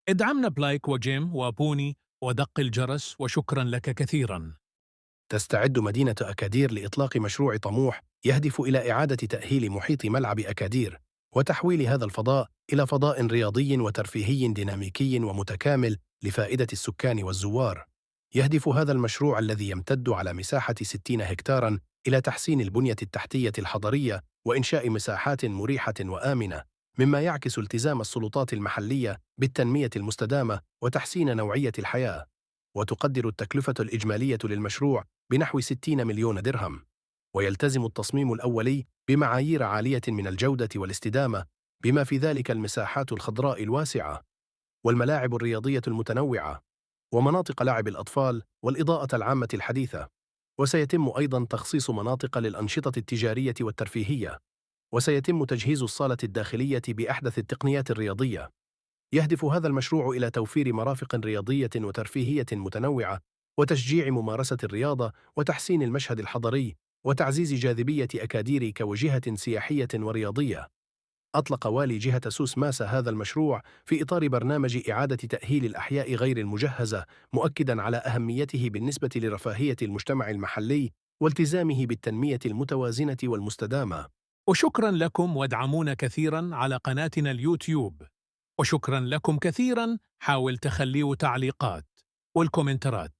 ادعمنا بلايك وجيم وبوني ودق الجرس، وشكرا لك كثيرا. تستعد مدينة أكادير لإطلاق مشروع طموح يهدف إلى إعادة تأهيل محيط ملعب أكادير وتحويل هذا الفضاء إلى فضاء رياضي وترفيهي ديناميكي ومتكامل لفائدة السكان والزوار. يهدف هذا المشروع الذي يمتد على مساحة 60 هكتاراً إلى تحسين البنية التحتية الحضرية وإنشاء مساحات مريحة وآمنة، مما يعكس التزام السلطات المحلية بالتنمية المستدامة وتحسين نوعية الحياة. وتقدر التكلفة الإجمالية للمشروع بنحو 60 مليون درهم، ويلتزم التصميم الأولي بمعايير عالية من الجودة والاستدامة، بما في ذلك المساحات الخضراء الواسعة والملاعب الرياضية المتنوعة ومناطق لعب الأطفال والإضاءة العامة الحديثة. وسيتم أيضاً تخصيص مناطق للأنشطة التجارية والترفيهية، وسيتم تجهيز الصالة الداخلية بأحدث التقنيات الرياضية. يهدف هذا المشروع إلى توفير مرافق رياضية وترفيهية متنوعة، وتشجيع ممارسة الرياضة، وتحسين المشهد الحضري، وتعزيز جاذبية أكادير كوجهة سياحية ورياضية. أطلق والي جهة سوس ماسا هذا المشروع في إطار برنامج إعادة تأهيل الأحياء غير المجهزة، مؤكداً على أهميته بالنسبة لرفاهية المجتمع المحلي والتزامه بالتنمية المتوازنة والمستدامة. وشكرا لكم، وادعمونا كثيرا على قناتنا اليوتيوب. وشكرا لكم كثيرا، حاول تخليه تعليقات والكومنترات.